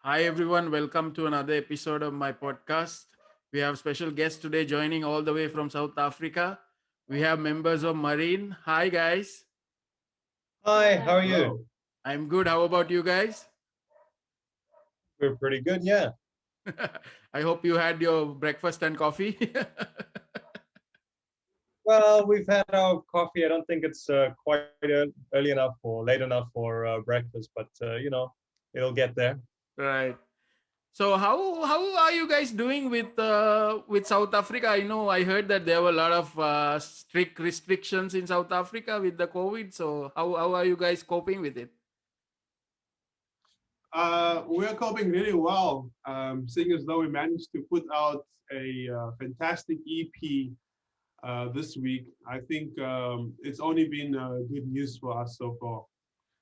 Hi everyone, welcome to another episode of my podcast. We have special guests today joining all the way from South Africa. We have members of Marine. Hi guys. Hi, how are Hi. you? I'm good. How about you guys? We're pretty good, yeah. I hope you had your breakfast and coffee. Well, we've had our coffee. I don't think it's quite early enough or late enough for breakfast, but it'll get there. Right. So how are you guys doing with South Africa? I know I heard that there were a lot of strict restrictions in South Africa with the COVID. So how are you guys coping with it? We're coping really well, seeing as though we managed to put out a fantastic EP this week. I think it's only been good news for us so far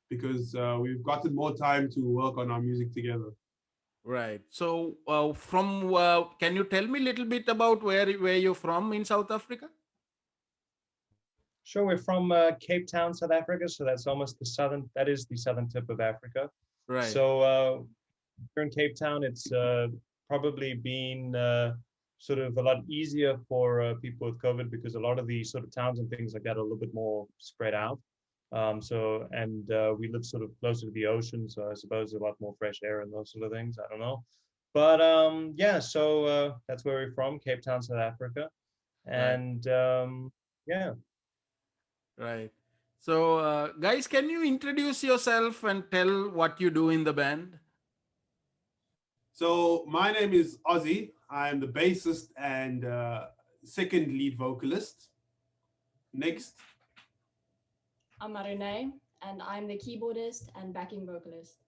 because we've gotten more time to work on our music together. Right. So, can you tell me a little bit about where you're from in South Africa? Sure, we're from Cape Town, South Africa, so that's almost that is the southern tip of Africa. Right. So here in Cape Town, it's probably been sort of a lot easier for people with COVID because a lot of the sort of towns and things like that are a little bit more spread out. We live sort of closer to the ocean, so I suppose a lot more fresh air and those sort of things. I don't know, but yeah. So that's where we're from, Cape Town, South Africa, Right. and yeah. Right. So, guys, can you introduce yourself and tell what you do in the band? So my name is Ozzy. I'm the bassist and second lead vocalist. Next. I'm MARENE, and I'm the keyboardist and backing vocalist.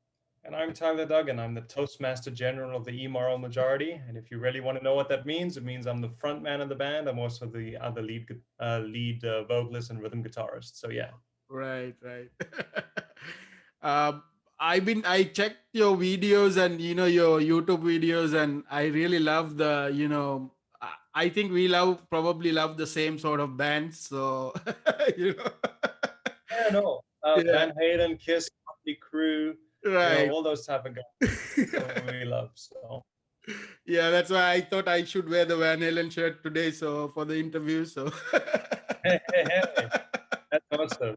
And I'm Tyler Duggan. I'm the Toastmaster General of the E-Moral Majority. And if you really want to know what that means, it means I'm the front man of the band. I'm also the other lead vocalist and rhythm guitarist. So yeah. Right. Right. um, I checked your videos and your YouTube videos, and I really love the I think we probably love the same sort of bands. So you know. Yeah, no. Yeah. Van Halen, Kiss, Motley Crue, Right. all those type of guys we love. So Yeah, that's why I thought I should wear the Van Halen shirt today, so for the interview. So hey, that's awesome. So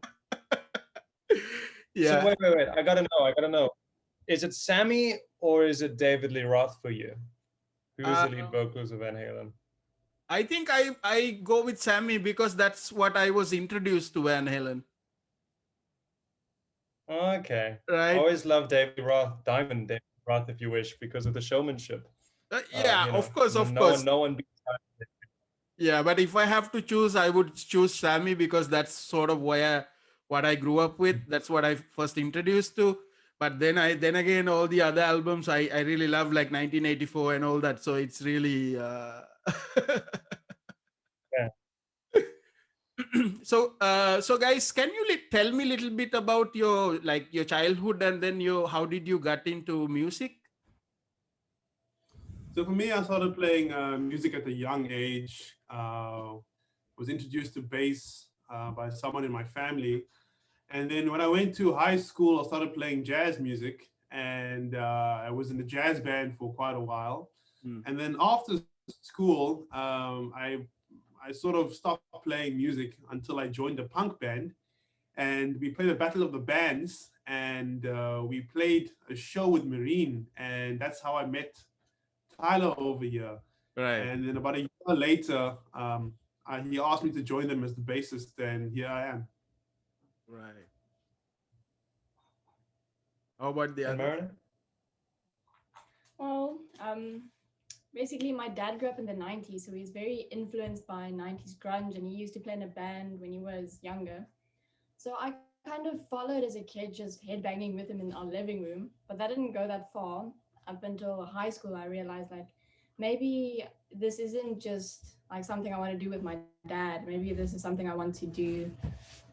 yeah. wait. I gotta know. Is it Sammy or is it David Lee Roth for you? Who is the lead vocalist of Van Halen? I think I go with Sammy because that's what I was introduced to Van Halen. Okay. Right. I always loved David Lee Roth, Diamond David Lee Roth, if you wish, because of the showmanship. Yeah, of course. No one beats Diamond. Yeah, but if I have to choose, I would choose Sammy because that's sort of what I grew up with. That's what I first introduced to. But then again, all the other albums I really love, like 1984 and all that. So it's really Yeah. So guys, can you tell me a little bit about your childhood and then how did you get into music? So for me, I started playing music at a young age. Was introduced to bass by someone in my family. And then when I went to high school, I started playing jazz music, and I was in the jazz band for quite a while. And then after school, I sort of stopped playing music until I joined a punk band, and we played a battle of the bands, and we played a show with Marine, and that's how I met Tyler over here. Right. And then about a year later, he asked me to join them as the bassist, and here I am. Right. How about the And other? Marina? Well, basically, my dad grew up in the 90s, so he's very influenced by 90s grunge, and he used to play in a band when he was younger. So I kind of followed as a kid, just headbanging with him in our living room, but that didn't go that far. Up until high school, I realized like maybe this isn't just like something I want to do with my dad. Maybe this is something I want to do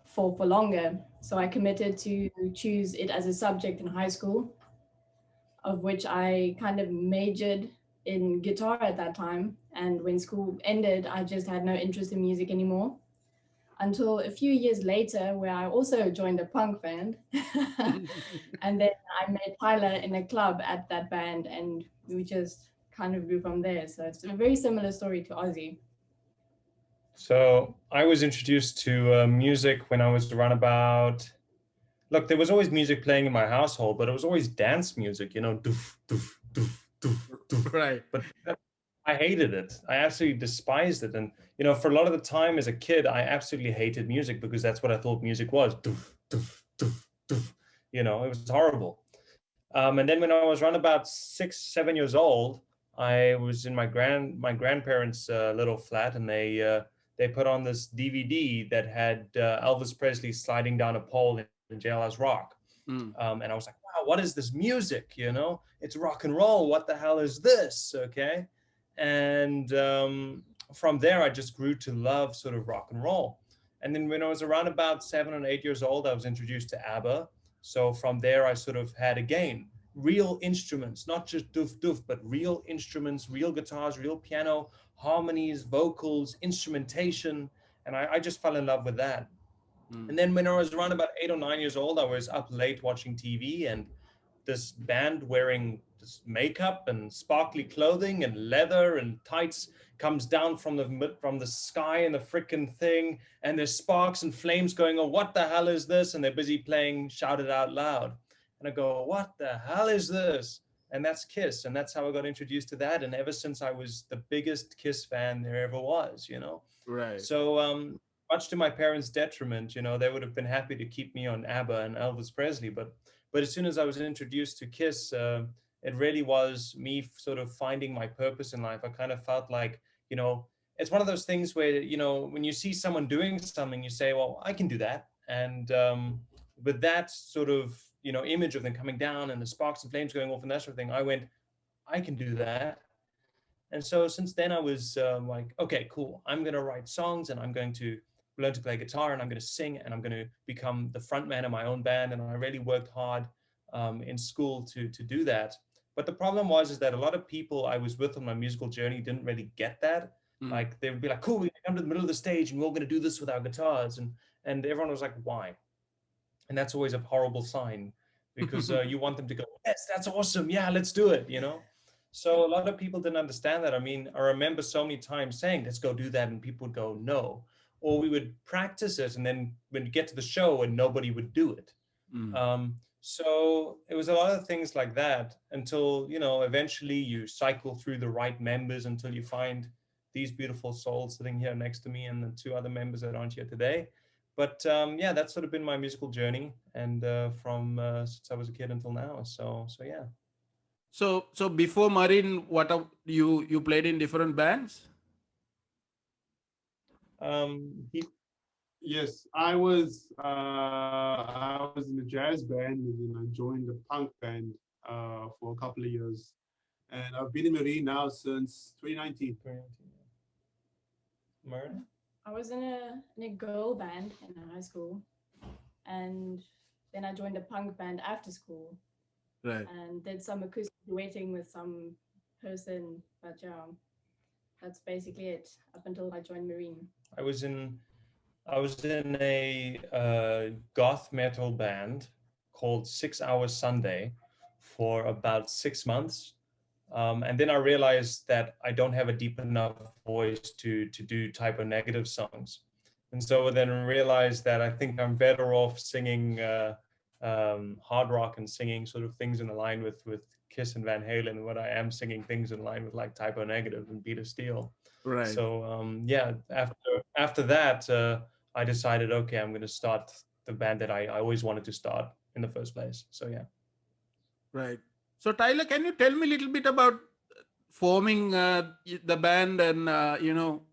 for longer. So I committed to choose it as a subject in high school, of which I kind of majored in guitar at that time. And when school ended, I just had no interest in music anymore. until a few years later, where I also joined a punk band. And then I met Tyler in a club at that band, and we just kind of grew from there. So it's a very similar story to Ozzy. So I was introduced to music when I was around about. Look, there was always music playing in my household, but it was always dance music, you know, doof, doof, doof, doof, doof. Right. But I hated it. I absolutely despised it. And, you know, for a lot of the time as a kid, I absolutely hated music because that's what I thought music was. Doof, doof, doof, doof. You know, it was horrible. And then when I was around about 6, 7 years old, I was in my grandparents' little flat, and they put on this DVD that had Elvis Presley sliding down a pole in Jailhouse Rock. And I was like, wow, what is this music? You know, it's rock and roll. What the hell is this? Okay. And from there, I just grew to love sort of rock and roll. And then when I was around about 7 or 8 years old, I was introduced to ABBA. So from there, I sort of had, again, real instruments, not just doof doof, but real instruments, real guitars, real piano, harmonies, vocals, instrumentation. And I just fell in love with that. And then when I was around about 8 or 9 years old, I was up late watching TV, and this band wearing this makeup and sparkly clothing and leather and tights comes down from the sky in the freaking thing, and there's sparks and flames going on. What the hell is this? And they're busy playing Shout It Out Loud. And I go, what the hell is this? And that's KISS. And that's how I got introduced to that. And ever since, I was the biggest KISS fan there ever was, you know? Right. So much to my parents' detriment, you know, they would have been happy to keep me on ABBA and Elvis Presley. But as soon as I was introduced to KISS, it really was me sort of finding my purpose in life. I kind of felt like, you know, it's one of those things where, you know, when you see someone doing something, you say, well, I can do that. And with that sort of, you know, image of them coming down and the sparks and flames going off and that sort of thing, I went, I can do that. And so since then, I was like, okay, cool. I'm going to write songs, and I'm going to learn to play guitar, and I'm going to sing, and I'm going to become the front man of my own band. And I really worked hard in school to do that. But the problem was is that a lot of people I was with on my musical journey didn't really get that. Like they would be like, cool, we come to the middle of the stage and we're all going to do this with our guitars. And everyone was like, why? And that's always a horrible sign, because you want them to go, yes, that's awesome. Yeah, let's do it, you know? So a lot of people didn't understand that. I mean, I remember so many times saying, let's go do that. And people would go, no. Or we would practice it. And then when you get to the show, and nobody would do it. So it was a lot of things like that until, you know, eventually you cycle through the right members until you find these beautiful souls sitting here next to me, and the two other members that aren't here today. But yeah, that's sort of been my musical journey, and from since I was a kid until now. So yeah. So before Marine, what you played in different bands? Yes, I was in a jazz band, and then I joined a punk band for a couple of years, and I've been in Marine now since 2019. Marine? I was in a girl band in high school, and then I joined a punk band after school, Right. and did some acoustic duetting with some person. But yeah, that's basically it up until I joined Marine. I was in a goth metal band called 6 Hours Sunday for about 6 months. And then I realized that I don't have a deep enough voice to do Type O Negative songs. And so then realized that I think I'm better off singing hard rock and singing sort of things in line with KISS and Van Halen, when I am singing things in line with like Type O Negative and Beat of Steel. Right. So yeah, after that, I decided, okay, I'm going to start the band that I always wanted to start in the first place. So yeah. Right. So Tyler, can you tell me a little bit about forming the band, and you know,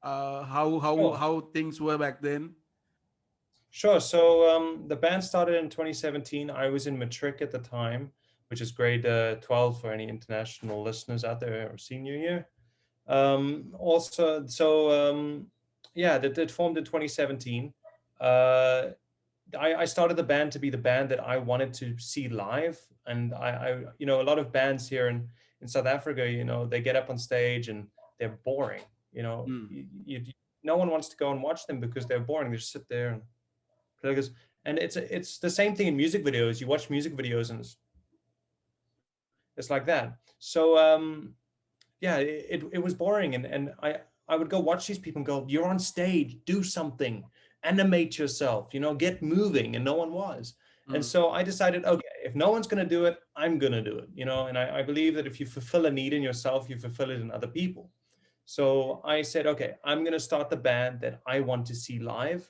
how things were back then? Sure. So the band started in 2017. I was in matric at the time, which is grade 12 for any international listeners out there, or senior year. Also, so yeah, that formed in 2017. I started the band to be the band that I wanted to see live. And I you know, a lot of bands here in South Africa, you know, they get up on stage and they're boring. You know, you no one wants to go and watch them because they're boring. They just sit there and play. And it's the same thing in music videos. You watch music videos and it's like that. So yeah, it was boring, and I would go watch these people and go, you're on stage, do something, animate yourself, you know, get moving, and no one was. And so I decided, okay, if no one's going to do it, I'm going to do it, you know. And I believe that if you fulfill a need in yourself, you fulfill it in other people. So I said, okay, I'm going to start the band that I want to see live,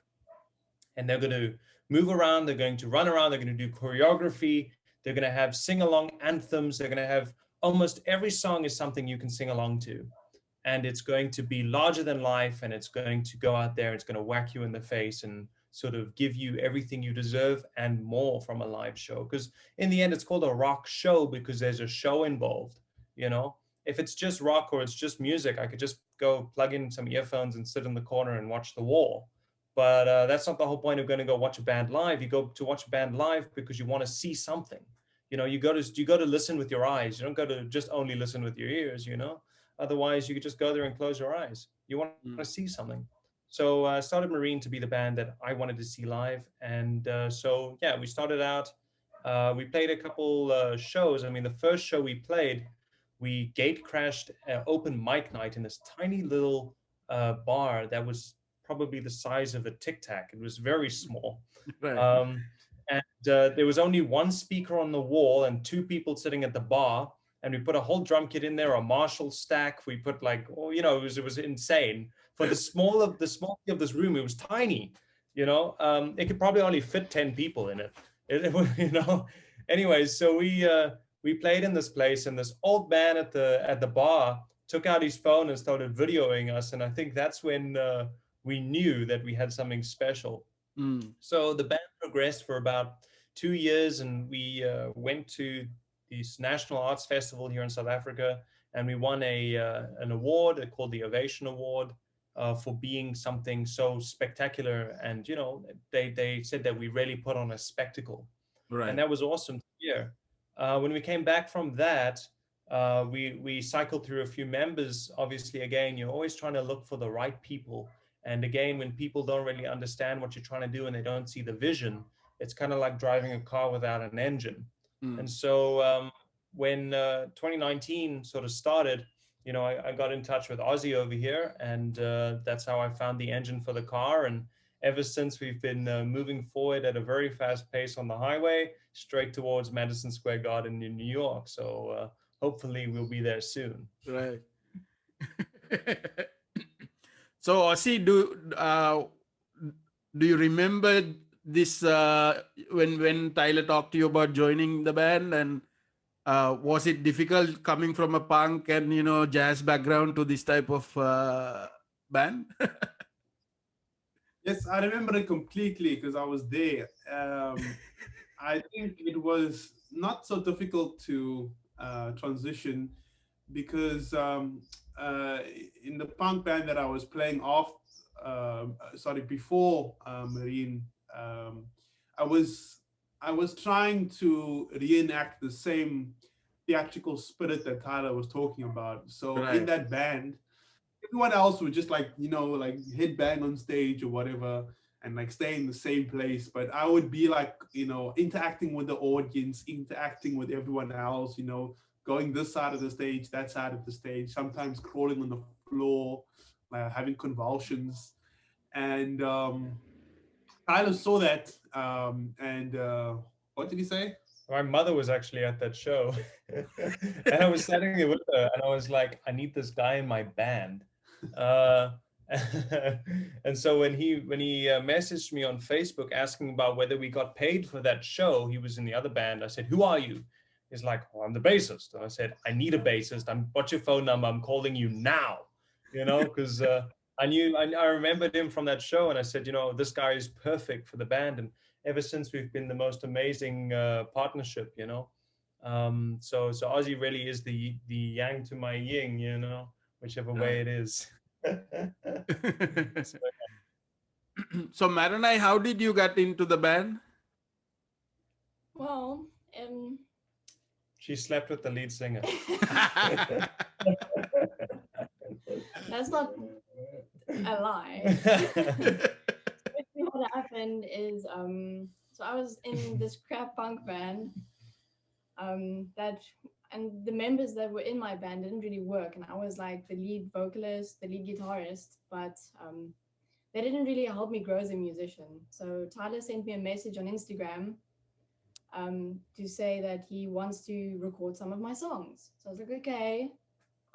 and they're going to move around, they're going to run around, they're going to do choreography, they're going to have sing-along anthems, they're going to have almost every song is something you can sing along to. And it's going to be larger than life, and it's going to go out there, it's going to whack you in the face and sort of give you everything you deserve and more from a live show. Because in the end, it's called a rock show because there's a show involved, you know. If it's just rock or it's just music, I could just go plug in some earphones and sit in the corner and watch the wall. But that's not the whole point of going to go watch a band live. You go to watch a band live because you want to see something. You know, you go to listen with your eyes. You don't go to just only listen with your ears, you know. Otherwise, you could just go there and close your eyes. You want to see something. So I started Marine to be the band that I wanted to see live. And so, yeah, we started out. We played a couple shows. I mean, the first show we played, we gate crashed open mic night in this tiny little bar that was probably the size of a Tic Tac. It was very small. Right. And there was only one speaker on the wall and two people sitting at the bar. And we put a whole drum kit in there, a Marshall stack. We put like, oh, you know, it was insane. For the smallity of this room, it was tiny. You know, it could probably only fit 10 people in it. You know. Anyways, so we played in this place, and this old man at the bar took out his phone and started videoing us. And I think that's when we knew that we had something special. So the band progressed for about 2 years, and we went to this National Arts Festival here in South Africa, and we won an award called the Ovation Award for being something so spectacular. And you know, they said that we really put on a spectacle, Right. and that was awesome to hear. When we came back from that, we cycled through a few members. Obviously, again, you're always trying to look for the right people. And again, when people don't really understand what you're trying to do and they don't see the vision, it's kind of like driving a car without an engine. And so when 2019 sort of started, you know, I got in touch with Ozzy over here, and that's how I found the engine for the car. And ever since, we've been moving forward at a very fast pace on the highway, straight towards Madison Square Garden in New York. So hopefully we'll be there soon. Right. So, Ossie, do you remember this when Tyler talked to you about joining the band, and was it difficult coming from a punk and jazz background to this type of band? Yes, I remember it completely because I was there. I think it was not so difficult to transition because in the punk band that I was playing before Marine, I was trying to reenact the same theatrical spirit that Tyler was talking about. So Right. in that band, everyone else would just like headbang on stage or whatever and like stay in the same place, but I would be like interacting with the audience, interacting with everyone else, going this side of the stage, that side of the stage, sometimes crawling on the floor, having convulsions. And Tyler saw that, and what did he say? My mother was actually at that show, and I was standing there with her, and I was like, I need this guy in my band. And so when he messaged me on Facebook asking about whether we got paid for that show, he was in the other band. I said, "Who are you?" He's like, "Oh, I'm the bassist." And I said, "I need a bassist. What's your phone number? I'm calling you now." Because I remembered him from that show, and I said, this guy is perfect for the band. And ever since, we've been the most amazing partnership. So Ozzy really is the yang to my yin, whichever way it is. So, Maranai, how did you get into the band? Well, She slept with the lead singer. that's not a lie. Basically what happened is, so I was in this crap punk band, that, and the members that were in my band didn't really work, and I was like the lead vocalist, the lead guitarist, but they didn't really help me grow as a musician. So Tyler sent me a message on Instagram to say that he wants to record some of my songs. So I was like, okay,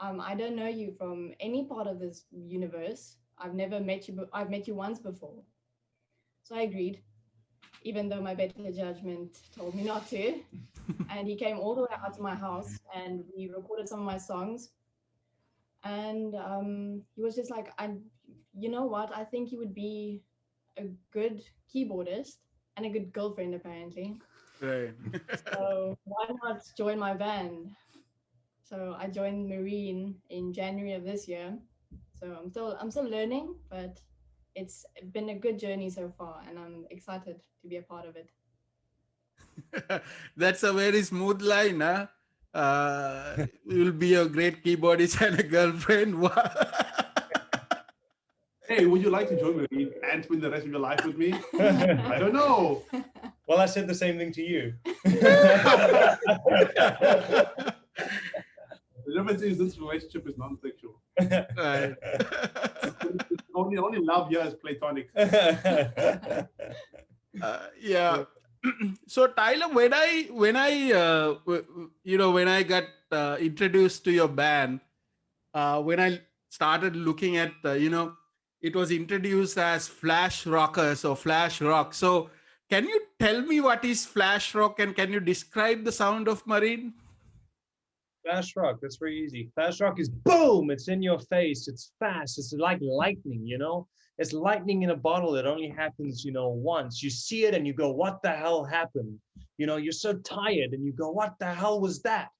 I don't know you from any part of this universe. I've never met you, but I've met you once before. So I agreed, even though my better judgment told me not to. And he came all the way out to my house and we recorded some of my songs. And he was just like, you know what? I think you would be a good keyboardist and a good girlfriend, apparently. Right. So why not join my band? So I joined Marine in January of this year. So I'm still learning, but it's been a good journey so far, and I'm excited to be a part of it. That's a very smooth line, huh? You'll be a great keyboardist and a girlfriend. Hey, would you like to join me and spend the rest of your life with me? I don't know. Well, I said the same thing to you. The difference is this relationship is non-sexual. Right. Only love here is platonic. Yeah. So Tyler, when I when I got introduced to your band, when I started looking at it was introduced as flash rockers or flash rock. So can you tell me what is flash rock, and can you describe the sound of Marine? Flash rock, that's very easy. Flash rock is boom, it's in your face, it's fast, it's like lightning, you know? It's lightning in a bottle. It only happens, once. You see it and you go, what the hell happened? You're so tired and you go, what the hell was that?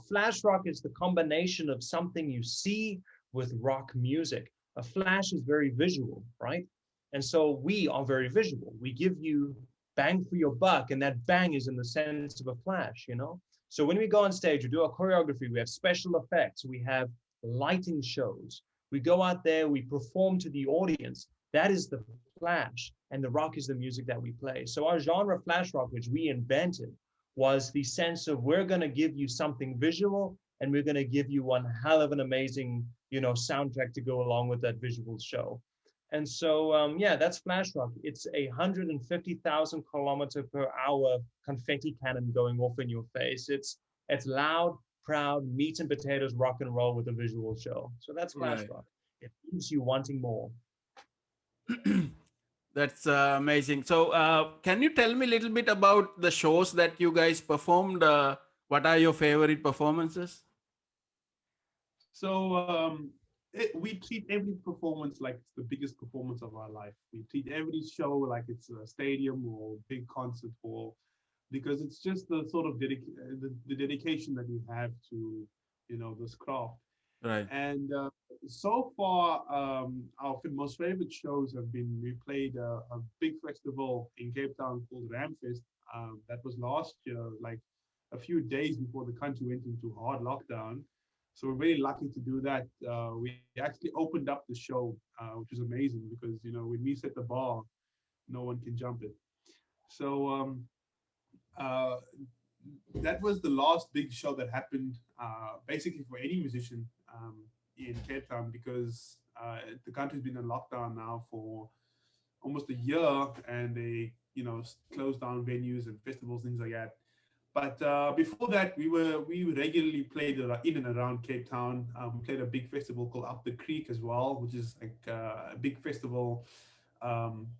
Flash rock is the combination of something you see with rock music. A flash is very visual, right? And so we are very visual. We give you bang for your buck, and that bang is in the sense of a flash. So when we go on stage, we do our choreography, we have special effects, we have lighting shows. We go out there, we perform to the audience. That is the flash, and the rock is the music that we play. So our genre, flash rock, which we invented, was the sense of we're going to give you something visual, and we're going to give you one hell of an amazing, soundtrack to go along with that visual show. And so, yeah, that's flash rock. It's 150,000 kilometer per hour confetti cannon going off in your face. It's loud, proud, meat and potatoes rock and roll with a visual show. So that's flash Right. rock. It leaves you wanting more. That's amazing. So can you tell me a little bit about the shows that you guys performed? What are your favorite performances? So we treat every performance like it's the biggest performance of our life. We treat every show like it's a stadium or big concert hall, because it's just the sort of the dedication that we have to this craft. Right. And so far, our most favorite shows have been, we played a big festival in Cape Town called Ramfest. That was last year, like a few days before the country went into hard lockdown. So we're very lucky to do that. We actually opened up the show, which is amazing because, when we set the bar, no one can jump it. So that was the last big show that happened basically for any musician in Cape Town, because the country's been in lockdown now for almost a year, and they closed down venues and festivals, things like that. But before that, we regularly played in and around Cape Town. We played a big festival called Up the Creek as well, which is like a big festival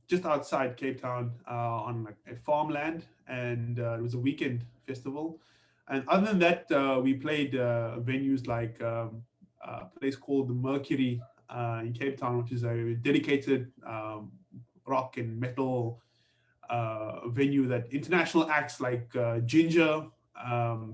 just outside Cape Town on like a farmland, and it was a weekend festival. And other than that, we played venues like a place called the Mercury in Cape Town, which is a dedicated rock and metal venue that international acts like Ginger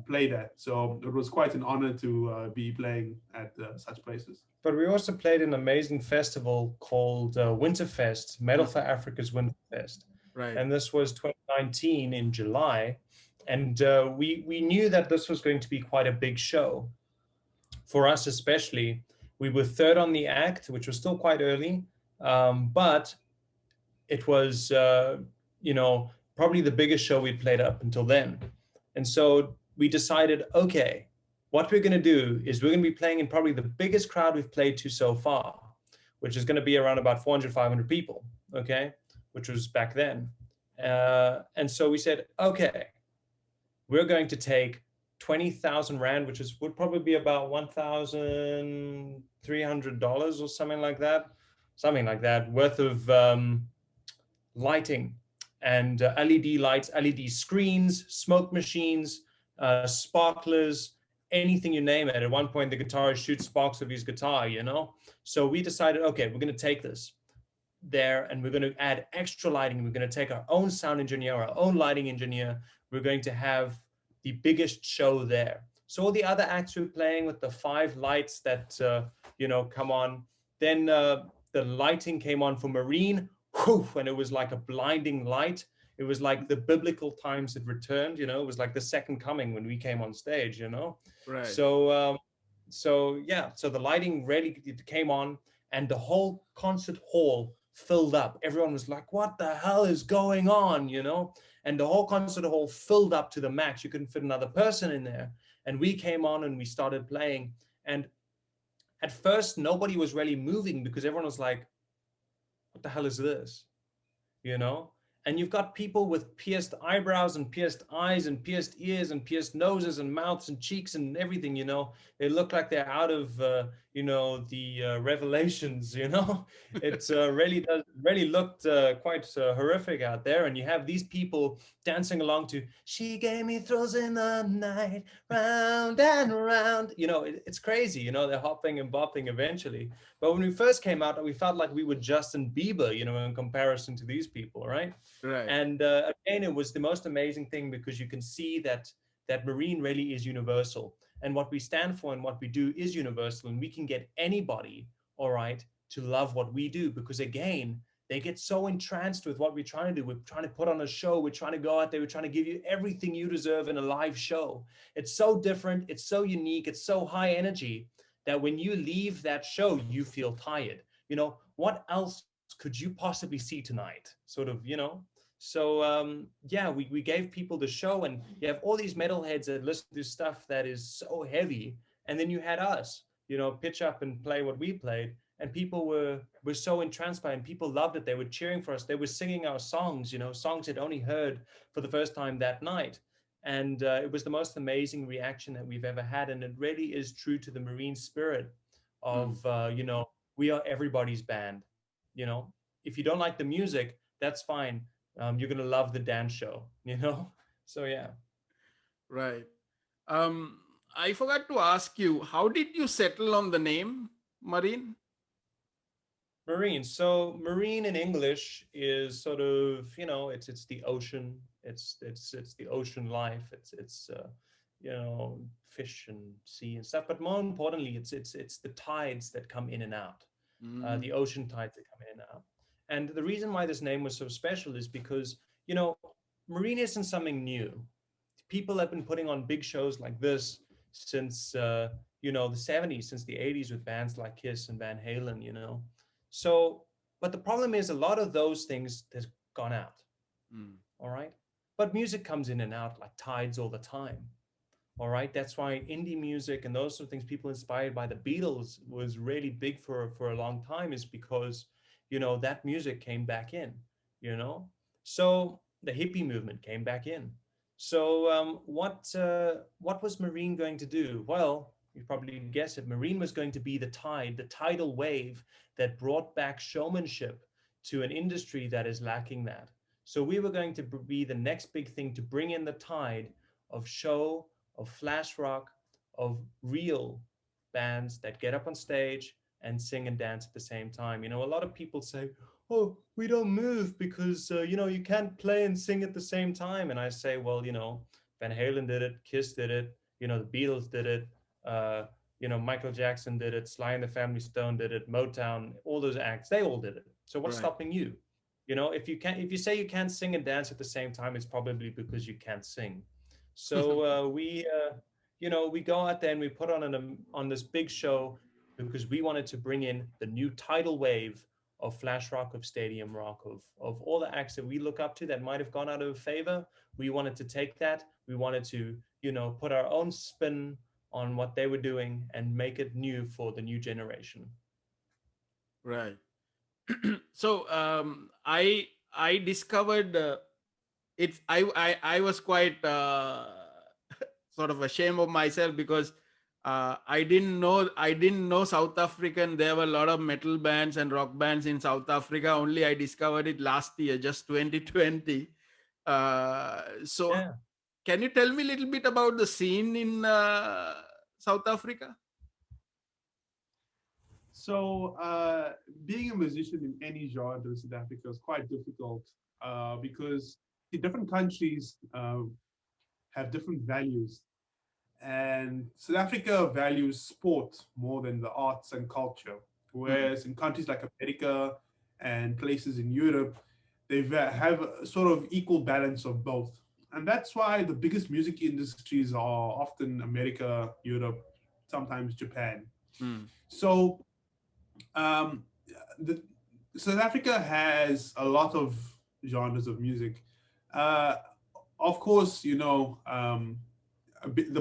played at. So it was quite an honor to be playing at such places. But we also played an amazing festival called Winterfest, Metal for Africa's Winterfest. Right. And this was 2019 in July. And we knew that this was going to be quite a big show for us, especially We were third on the act, which was still quite early, but it was, probably the biggest show we'd played up until then. And so we decided, okay, what we're going to do is we're going to be playing in probably the biggest crowd we've played to so far, which is going to be around about 400, 500 people, okay, which was back then. And so we said, okay, we're going to take 20,000 Rand, which would probably be about $1,300 or something like that, worth of lighting and LED lights, LED screens, smoke machines, sparklers, anything you name it. At one point, the guitarist shoots sparks with his guitar, So we decided, okay, we're going to take this there and we're going to add extra lighting. We're going to take our own sound engineer, our own lighting engineer. We're going to have the biggest show there. So all the other acts we're playing with the 5 lights that, come on. Then the lighting came on for Marine, and it was like a blinding light. It was like the biblical times had returned, it was like the second coming when we came on stage, Right. So the lighting really came on and the whole concert hall filled up. Everyone was like, what the hell is going on, And the whole concert hall filled up to the max. You couldn't fit another person in there. And we came on and we started playing. And at first, nobody was really moving because everyone was like, what the hell is this? And you've got people with pierced eyebrows and pierced eyes and pierced ears and pierced noses and mouths and cheeks and everything, They look like they're out of, the Revelations, It really looked quite horrific out there. And you have these people dancing along to, she gave me thrills in the night, round and round. It's crazy, they're hopping and bopping eventually. But when we first came out, we felt like we were Justin Bieber, in comparison to these people, right? Right. And again, it was the most amazing thing because you can see that Marine really is universal. And what we stand for and what we do is universal. And we can get anybody, all right, to love what we do. Because again, they get so entranced with what we're trying to do. We're trying to put on a show. We're trying to go out there. We're trying to give you everything you deserve in a live show. It's so different. It's so unique. It's so high energy that when you leave that show, you feel tired. What else could you possibly see tonight? Sort of, So we gave people the show, and you have all these metalheads that listen to stuff that is so heavy, and then you had us, pitch up and play what we played, and people were so entranced by it, and people loved it. They were cheering for us. They were singing our songs, songs they'd only heard for the first time that night. And it was the most amazing reaction that we've ever had, and it really is true to the Marine spirit of we are everybody's band. If you don't like the music, that's fine. You're going to love the dance show, So, yeah. Right. I forgot to ask you, how did you settle on the name Marine? Marine. So Marine in English is sort of, it's the ocean. It's the ocean life. It's fish and sea and stuff. But more importantly, it's the tides that come in and out. The ocean tides that come in and out. And the reason why this name was so special is because, Marine isn't something new. People have been putting on big shows like this since, the 70s, since the 80s with bands like KISS and Van Halen, So, but the problem is a lot of those things has gone out. All right. But music comes in and out like tides all the time. All right. That's why indie music and those sort of things, people inspired by the Beatles was really big for a long time, is because, that music came back in, So the hippie movement came back in. So what was Marine going to do? Well, you probably guess it. Marine was going to be the tide, the tidal wave that brought back showmanship to an industry that is lacking that. So we were going to be the next big thing to bring in the tide of show, of flash rock, of real bands that get up on stage and sing and dance at the same time. A lot of people say, oh, we don't move because, you can't play and sing at the same time. And I say, well, Van Halen did it, KISS did it, the Beatles did it, Michael Jackson did it, Sly and the Family Stone did it, Motown, all those acts, they all did it. So what's stopping you? If you say you can't sing and dance at the same time, it's probably because you can't sing. So we go out there and we put on this big show. because we wanted to bring in the new tidal wave of flash rock, of stadium rock, of all the acts that we look up to that might have gone out of favor. We wanted to take that. We wanted to, put our own spin on what they were doing and make it new for the new generation. Right. So I discovered it's I was quite sort of ashamed of myself because I didn't know South African. There were a lot of metal bands and rock bands in South Africa. Only I discovered it last year, just 2020. So Yeah. can you tell me a little bit about the scene in South Africa? So, being a musician in any genre in South Africa is quite difficult because the different countries have different values. And South Africa values sport more than the arts and culture, Mm, whereas in countries like America and places in Europe, they have a sort of equal balance of both. And that's why the biggest music industries are often America, Europe, sometimes Japan. mm, So um, the, South Africa has a lot of genres of music. Uh, of course, the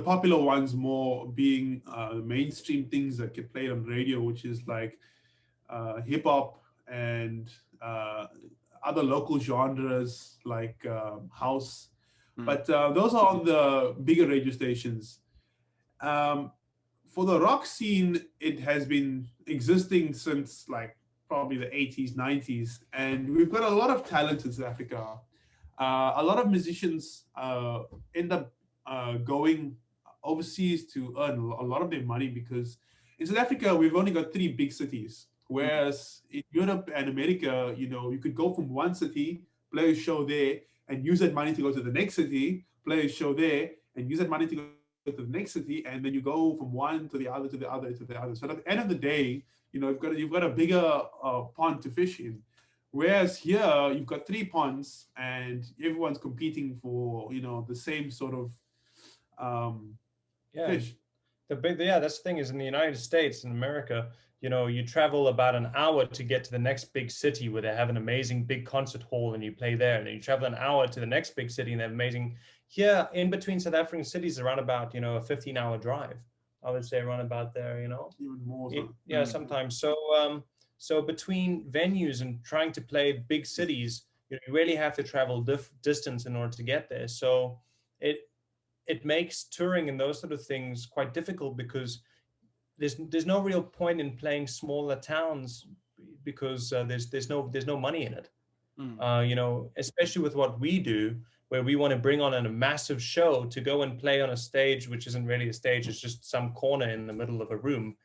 popular ones more being mainstream things that get played on radio, which is like hip hop and uh, other local genres like house. mm, But those are on the bigger radio stations. Um, for the rock scene, it has been existing since like probably the 80s, 90s, and we've got a lot of talent in South Africa. A lot of musicians end up going overseas to earn a lot of their money because in South Africa we've only got three big cities, mm. whereas in Europe and America, you could go from one city, play a show there, and use that money to go to the next city, play a show there, and use that money to go to the next city, and then you go from one to the other to the other to the other. So at the end of the day, you've got a bigger pond to fish in. Whereas here you've got three ponds and everyone's competing for the same sort of um, Yeah. fish. That's the thing is in the United States and America, you travel about an hour to get to the next big city where they have an amazing big concert hall and you play there. And then you travel an hour to the next big city and they're amazing. Here in between South African cities, around about, a 15-hour drive. I would say around about there, Even more so. Yeah, sometimes. So between venues and trying to play big cities, you really have to travel distance in order to get there. So it it makes touring and those sort of things quite difficult because there's no real point in playing smaller towns because there's no money in it. Mm. Especially with what we do, where we want to bring on a massive show to go and play on a stage, which isn't really a stage, it's just some corner in the middle of a room.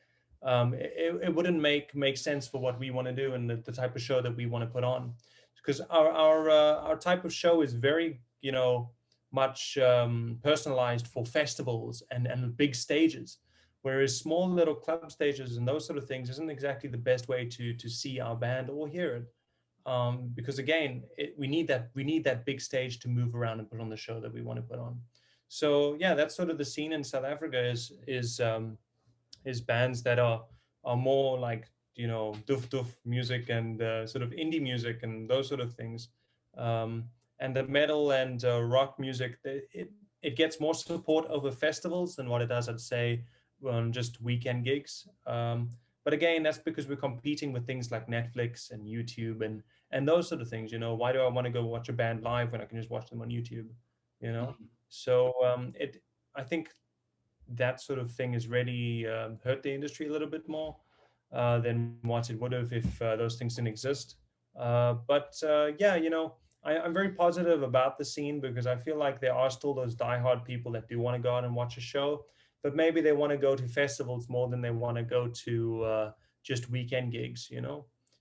It wouldn't make sense for what we want to do and the type of show that we want to put on, because our type of show is very much personalized for festivals and big stages, whereas small little club stages and those sort of things isn't exactly the best way to see our band or hear it. Because again, we need that big stage to move around and put on the show that we want to put on. So yeah, that's sort of the scene in South Africa is bands that are more like doof doof music and sort of indie music and those sort of things. And the metal and rock music, it gets more support over festivals than what it does, I'd say, on just weekend gigs. But again, that's because we're competing with things like Netflix and YouTube and those sort of things. Why do I want to go watch a band live when I can just watch them on YouTube? So I think that sort of thing has really hurt the industry a little bit more than what it would have if those things didn't exist. But yeah, I'm very positive about the scene because I feel like there are still those diehard people that do want to go out and watch a show, but maybe they want to go to festivals more than they want to go to just weekend gigs.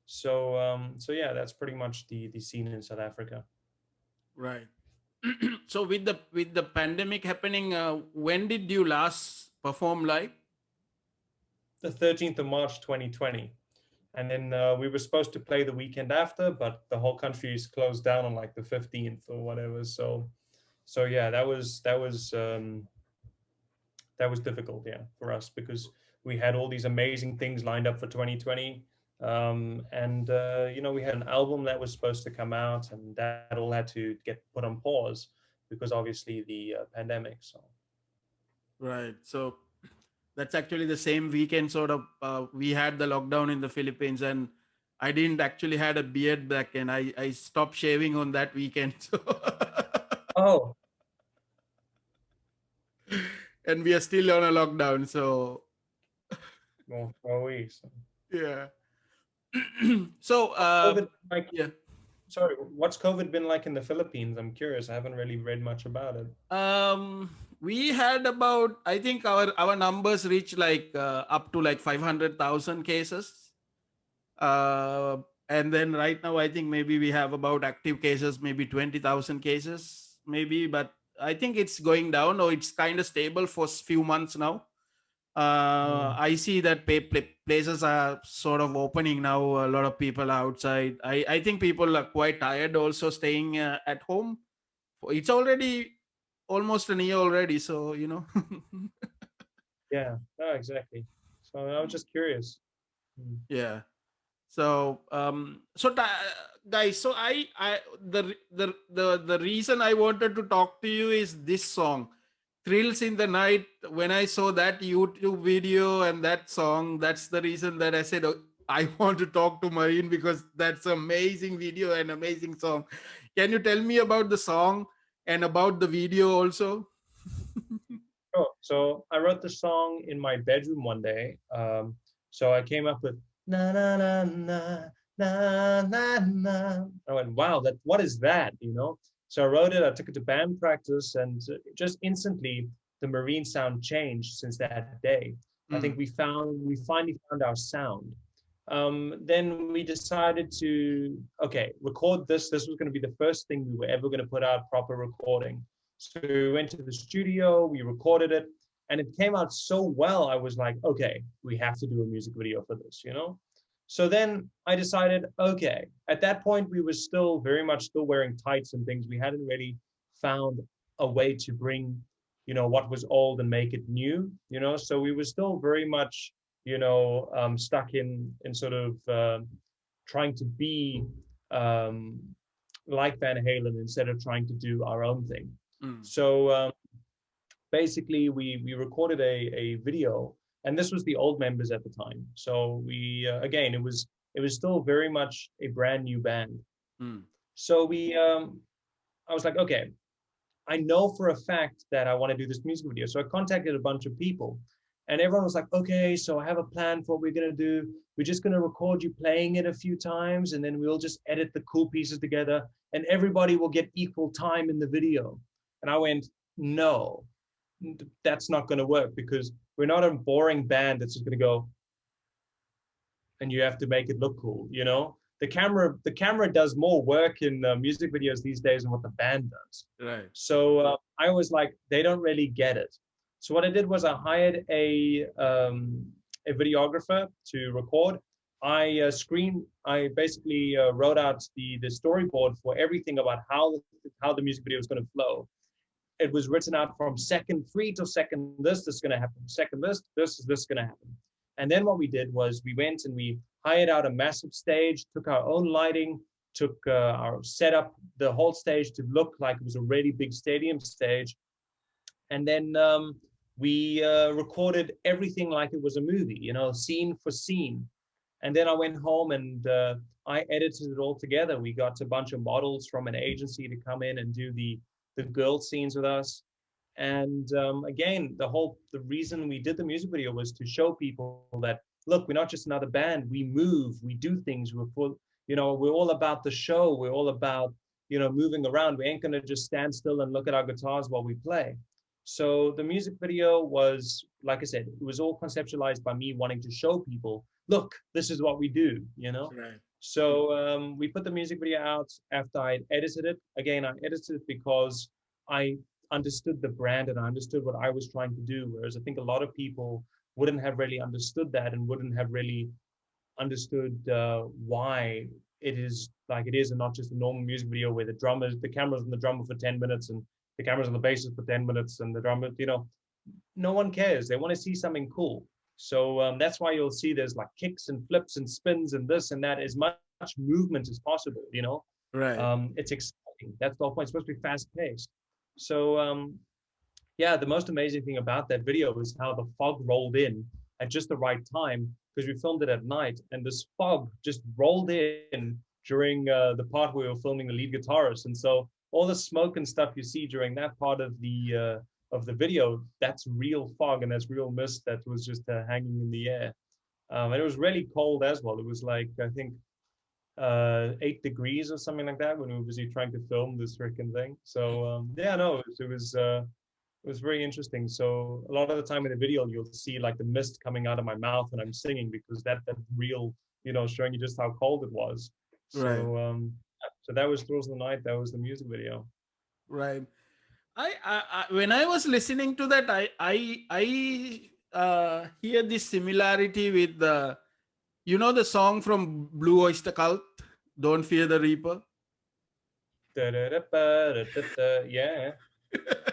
So yeah, that's pretty much the scene in South Africa. Right. So with the pandemic happening, when did you last perform live? The 13th of March 2020. And then we were supposed to play the weekend after, but the whole country is closed down on like the 15th or whatever. So yeah, that was difficult, yeah, for us because We had all these amazing things lined up for 2020. We had an album that was supposed to come out, and that all had to get put on pause because obviously the pandemic. So Right. So that's actually the same weekend sort of we had the lockdown in the Philippines, and I didn't actually had a beard back, and I stopped shaving on that weekend. So oh, and we are still on a lockdown. So well, are we? So, yeah. So what's COVID like? yeah. Sorry, what's COVID been like in the Philippines? I'm curious. I haven't really read much about it. We had about, I think our numbers reached like up to like 500,000 cases. Uh, and then right now, I think maybe we have about active cases, maybe 20,000 cases, maybe. But I think it's going down, or it's kind of stable for few months now. I see that places are sort of opening now. A lot of people are outside. I think people are quite tired also staying at home. It's already almost an year already, so Yeah, no, exactly. So I was just curious. yeah. So guys, so I the reason I wanted to talk to you is this song, Thrills in the Night. When I saw that YouTube video and that song, that's the reason that I said, "Oh, I want to talk to Marine, because that's amazing video and amazing song." Can you tell me about the song and about the video also? Sure. So I wrote the song in my bedroom one day. So I came up with na na na na na na na. I went, wow, that what is that? So I wrote it. I took it to band practice, and just instantly the marine sound changed since that day. I think we finally found our sound. Then we decided to record this. This was going to be the first thing we were ever going to put out proper recording. So we went to the studio, we recorded it, and it came out so well. I was like, okay, we have to do a music video for this. So then I decided, okay, at that point, we were still very much still wearing tights and things. We hadn't really found a way to bring, what was old and make it new. So we were still very much, stuck in sort of trying to be like Van Halen instead of trying to do our own thing. So basically, we recorded a video, and this was the old members at the time. So we again, it was still very much a brand new band. So I was like, okay, I know for a fact that I want to do this music video. So I contacted a bunch of people, and everyone was like, okay, so I have a plan for what we're going to do. We're just going to record you playing it a few times, and then we'll just edit the cool pieces together, and everybody will get equal time in the video. And I went, no, that's not going to work, because we're not a boring band that's just going to go, and you have to make it look cool. The camera does more work in music videos these days than what the band does. Right. So I was like, they don't really get it. So what I did was I hired a videographer to record. I basically wrote out the storyboard for everything about how the music video was going to flow. It was written out from second 3 to second this is going to happen, second this is going to happen. And then what we did was we went and we hired out a massive stage, took our own lighting, took our setup, the whole stage to look like it was a really big stadium stage. And then we recorded everything like it was a movie, scene for scene. And then I went home and I edited it all together. We got a bunch of models from an agency to come in and do the girl scenes with us. And again, the reason we did the music video was to show people that, look, we're not just another band. We move, we do things. We're all about the show. We're all about, moving around. We ain't going to just stand still and look at our guitars while we play. So the music video was, like I said, it was all conceptualized by me wanting to show people, look, this is what we do, Right. So we put the music video out after I edited it. Again, I edited it because I understood the brand and I understood what I was trying to do. Whereas I think a lot of people wouldn't have really understood that and wouldn't have really understood why it is like it is, and not just a normal music video where the camera's on the drummer for 10 minutes and the camera's on the bassist for 10 minutes and the drummer, no one cares. They want to see something cool. So that's why you'll see there's like kicks and flips and spins and this and that, as much movement as possible, you know. Right. It's exciting. That's the whole point. It's supposed to be fast paced. So yeah, the most amazing thing about that video is how the fog rolled in at just the right time, because we filmed it at night, and this fog just rolled in during the part where we were filming the lead guitarist. And so all the smoke and stuff you see during that part of the video, that's real fog and that's real mist that was just hanging in the air. And it was really cold as well. It was like, I think, 8 degrees or something like that when we were busy trying to film this freaking thing. So yeah, no, it was very interesting. So a lot of the time in the video, you'll see like the mist coming out of my mouth when I'm singing, because that real, you know, showing you just how cold it was. Right. So that was Thrills of the Night. That was the music video. Right. I when I was listening to that, I hear this similarity with the, you know, the song from Blue Oyster Cult, "Don't Fear the Reaper." Yeah.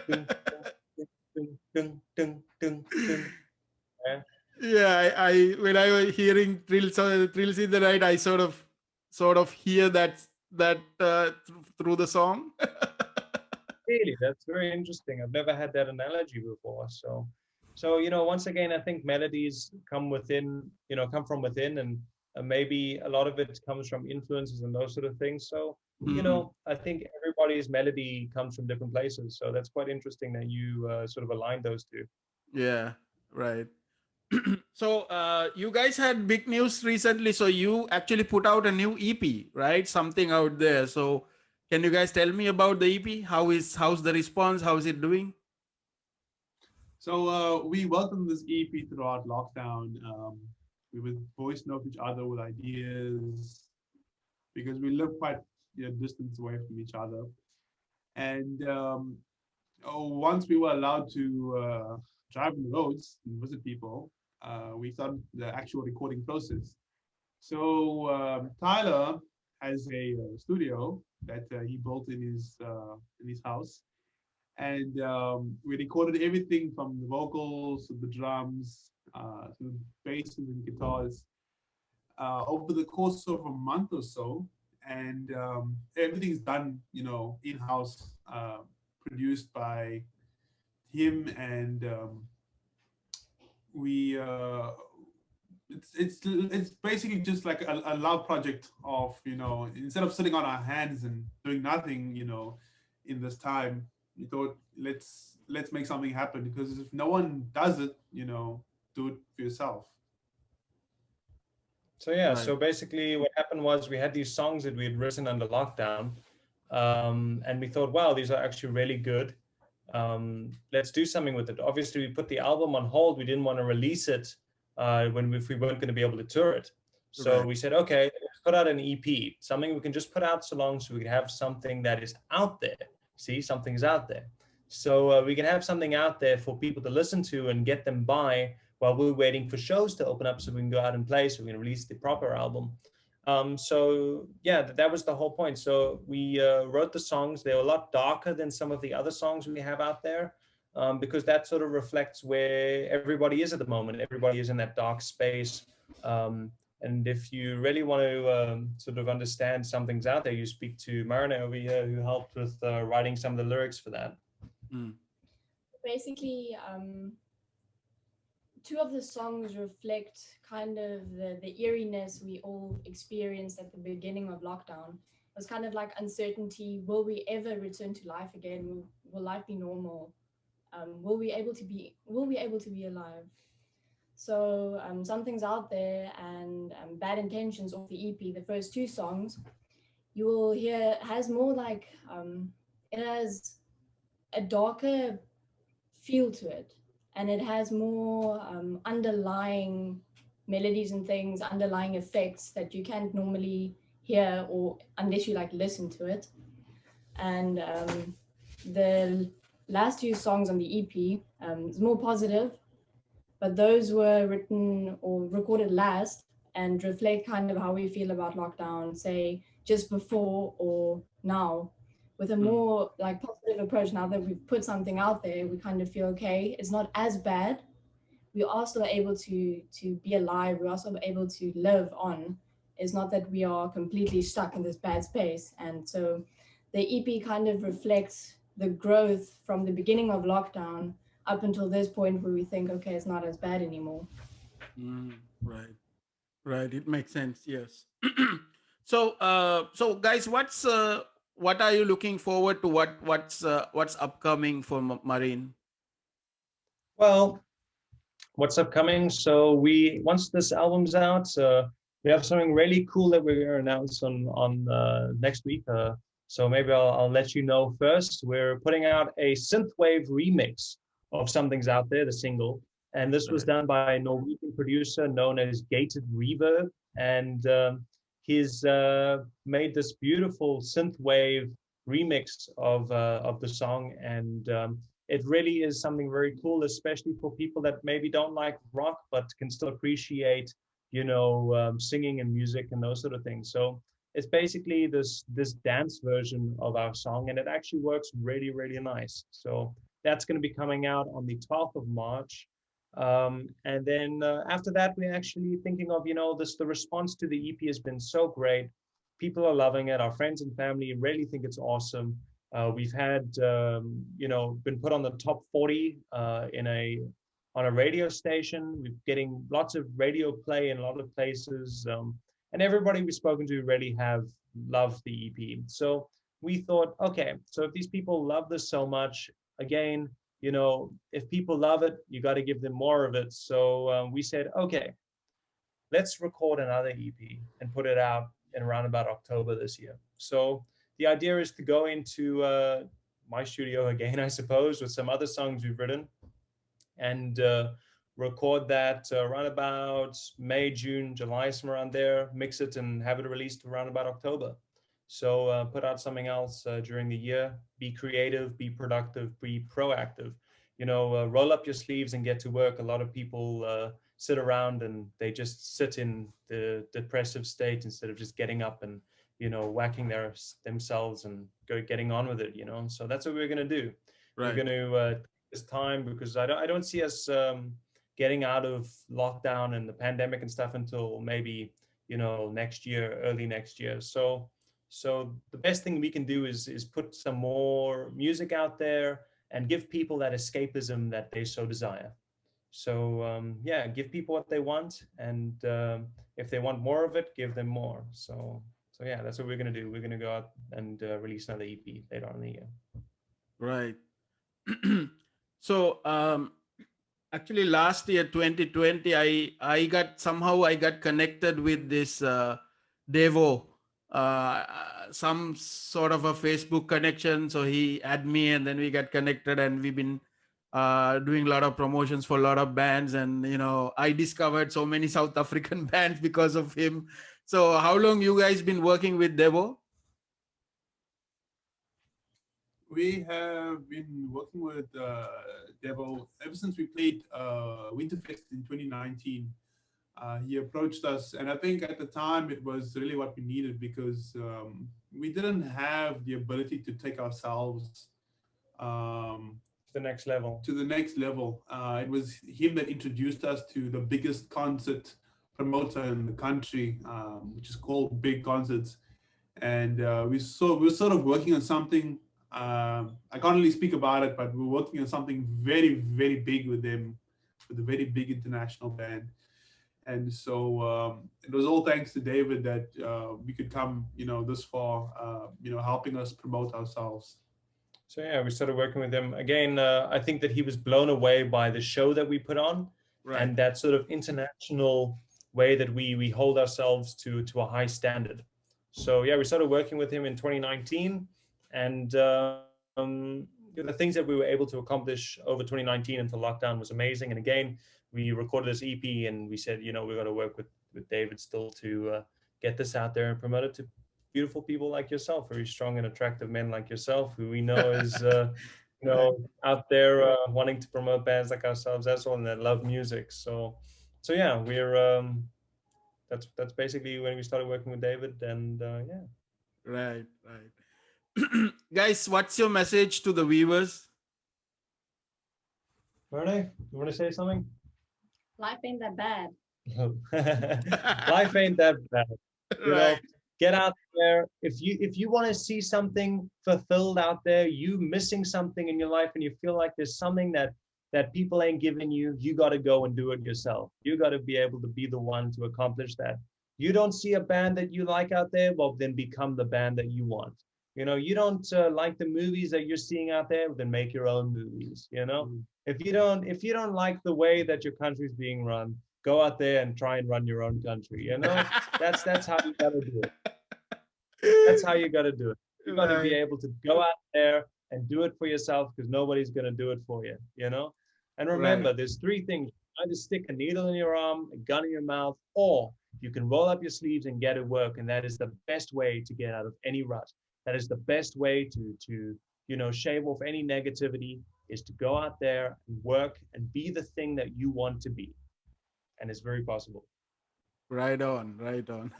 Dun, dun, dun, dun, dun, dun. Yeah. Yeah, I when I was hearing Thrills in the Night, I sort of hear that through the song. Really, that's very interesting. I've never had that analogy before. So you know, once again, I think melodies come within, you know, come from within, and maybe a lot of it comes from influences and those sort of things. So you Mhm. know, I think everybody's melody comes from different places. So that's quite interesting that you sort of align those two. Yeah, right. So you guys had big news recently. So you actually put out a new EP, right? Something out there. So can you guys tell me about the EP? How's the response? How's it doing? So we welcomed this EP throughout lockdown. We would voice note each other with ideas because we live quite, you know, distance away from each other. And once we were allowed to drive on the roads and visit people, we started the actual recording process. So Tyler has a studio that he built in his house, and we recorded everything from the vocals to the drums to the basses and guitars over the course of a month or so. And everything's done, you know, in house, produced by him, and we it's basically just like a love project of, you know, instead of sitting on our hands and doing nothing, you know, in this time, we thought let's make something happen, because if no one does it, you know, do it for yourself. So yeah, Right. so basically what happened was we had these songs that we had written under lockdown, and we thought, wow, these are actually really good. Let's do something with it. Obviously, we put the album on hold. We didn't want to release it if we weren't going to be able to tour it. So Right. we said, okay, let's put out an EP, something we can just put out so long so we can have something that is out there. See, something's out there. So we can have something out there for people to listen to and get them by while we're waiting for shows to open up so we can go out and play, so we can release the proper album. So yeah, that was the whole point. So we wrote the songs. They were a lot darker than some of the other songs we have out there, because that sort of reflects where everybody is at the moment. Everybody is in that dark space. And if you really want to sort of understand something's out there, you speak to MARENE over here, who helped with writing some of the lyrics for that. Mm. Basically, two of the songs reflect kind of the eeriness we all experienced at the beginning of lockdown. It was kind of like uncertainty. Will we ever return to life again? Will life be normal? Will we able to be alive? So something's out there, and Bad Intentions off the EP, the first two songs, you will hear has more like it has a darker feel to it, and it has more underlying melodies and things, underlying effects that you can't normally hear or unless you like listen to it. And the last two songs on the EP is more positive, but those were written or recorded last and reflect kind of how we feel about lockdown, say just before or now, with a more like positive approach. Now that we've put something out there, we kind of feel okay, it's not as bad. we are still able to be alive. We're also able to live on. It's not that we are completely stuck in this bad space. And so the EP kind of reflects the growth from the beginning of lockdown up until this point where we think, okay, it's not as bad anymore. Right. Right. It makes sense. Yes. So, so guys, what are you looking forward to? What's upcoming for Marine? Well, what's upcoming? So we once this album's out, we have something really cool that we're gonna announce on next week. So maybe I'll let you know first. We're putting out a synthwave remix of Something's Out There, the single, and this was Right. done by a Norwegian producer known as Gated Reverb, and he's made this beautiful synthwave remix of the song, and it really is something very cool, especially for people that maybe don't like rock but can still appreciate, singing and music and those sort of things. So it's basically this dance version of our song, and it actually works really, really nice. So that's going to be coming out on the 12th of March. And then after that, we're actually thinking of, the response to the EP has been so great. People are loving it. Our friends and family really think it's awesome. We've had, been put on the top 40 on a radio station. We're getting lots of radio play in a lot of places. And everybody we've spoken to really have loved the EP. So we thought, okay, so if these people love this so much, again, if people love it, you got to give them more of it. So we said, okay, let's record another EP and put it out in around about October this year. So the idea is to go into my studio again, I suppose, with some other songs we've written, and record that around about May, June, July, somewhere around there, mix it and have it released around about October. So put out something else during the year, be creative, be productive, be proactive. Roll up your sleeves and get to work. A lot of people sit around and they just sit in the depressive state instead of just getting up and, whacking themselves and getting on with it, So that's what we're going to do. Right. We're going to this time, because I don't see us getting out of lockdown and the pandemic and stuff until maybe, next year, early next year. So the best thing we can do is put some more music out there and give people that escapism that they so desire. So give people what they want, and if they want more of it, give them more. So yeah, that's what we're gonna do. We're gonna go out and release another EP later on in the year. Right. So actually last year 2020, I got connected with this Devo, some sort of a Facebook connection. So he had me, and then we got connected, and we've been doing a lot of promotions for a lot of bands. And I discovered so many South African bands because of him. So how long you guys been working with Devo? We have been working with Devo ever since we played Winterfest in 2019. He approached us, and I think at the time it was really what we needed, because we didn't have the ability to take ourselves The next level. to the next level. It was him that introduced us to the biggest concert promoter in the country, which is called Big Concerts. And we're sort of working on something. I can't really speak about it, but we're working on something very, very big with them, with a very big international band. And so it was all thanks to David that we could come, this far, helping us promote ourselves. So yeah, we started working with him again. I think that he was blown away by the show that we put on, Right. and that sort of international way that we hold ourselves to a high standard. So yeah, we started working with him in 2019, and the things that we were able to accomplish over 2019 until lockdown was amazing. And again, we recorded this EP, and we said, we're going to work with David still to get this out there and promote it to beautiful people like yourself, very strong and attractive men like yourself, who we know is out there wanting to promote bands like ourselves as well, and that love music. So yeah, we're that's basically when we started working with David, and yeah. Right. Guys, what's your message to the viewers? Marene, you want to say something? Life ain't that bad. Life ain't that bad. You know, Right. get out there. If you want to see something fulfilled out there, you missing something in your life and you feel like there's something that people ain't giving you, you got to go and do it yourself. You got to be able to be the one to accomplish that. You don't see a band that you like out there, well, then become the band that you want. You know, you don't like the movies that you're seeing out there, then make your own movies. You know, if you don't like the way that your country's being run, go out there and try and run your own country. You know, that's how you got to do it. That's how you got to do it. You got to be Right. able to go out there and do it for yourself because nobody's going to do it for you, you know? And Right. remember, there's three things. Either stick a needle in your arm, a gun in your mouth, or you can roll up your sleeves and get to work. And that is the best way to get out of any rut. That is the best way to shave off any negativity is to go out there and work and be the thing that you want to be. And it's very possible. Right on. Right on.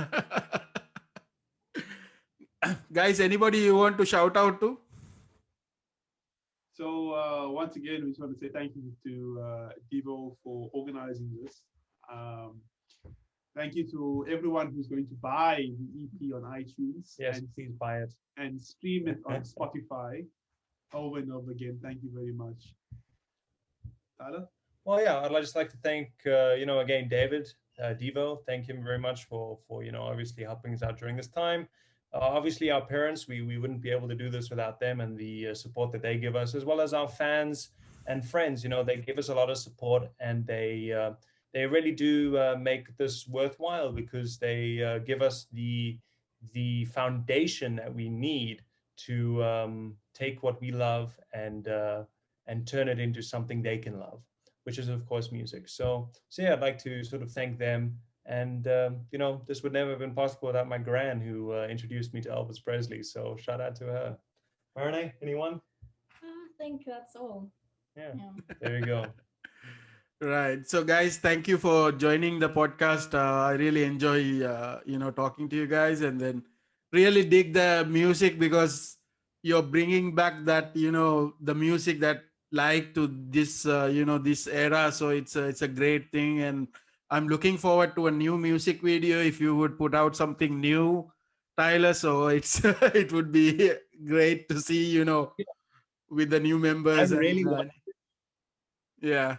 Guys, anybody you want to shout out to? So once again, we just want to say thank you to Devo for organizing this. Um, Thank you to everyone who's going to buy the EP on iTunes Yes, please buy it. and stream it on Spotify over and over again. Thank you very much. Tyler? Well, yeah, I'd just like to thank, again, David, Devo. Thank him very much for obviously helping us out during this time. Obviously, our parents, we wouldn't be able to do this without them and the support that they give us, as well as our fans and friends. You know, they give us a lot of support, and they really do make this worthwhile because they give us the foundation that we need to take what we love and turn it into something they can love, which is of course music. So yeah, I'd like to sort of thank them. And this would never have been possible without my gran who introduced me to Elvis Presley. So shout out to her. Marene, anyone? I think that's all. Yeah, Yeah. there you go. Right. So, guys, thank you for joining the podcast. I really enjoy, talking to you guys, and then really dig the music because you're bringing back that, the music that like to this, this era. So it's a great thing, and I'm looking forward to a new music video. If you would put out something new, Tyler, so it's it would be great to see, with the new I members and really want yeah.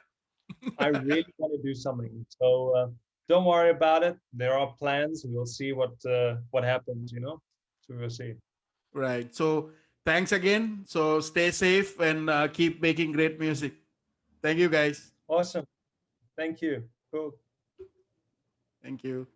I really want to do something. So don't worry about it. There are plans. We'll see what happens. So we'll see. Right. So thanks again. So stay safe and keep making great music. Thank you, guys. Awesome. Thank you. Cool. Thank you.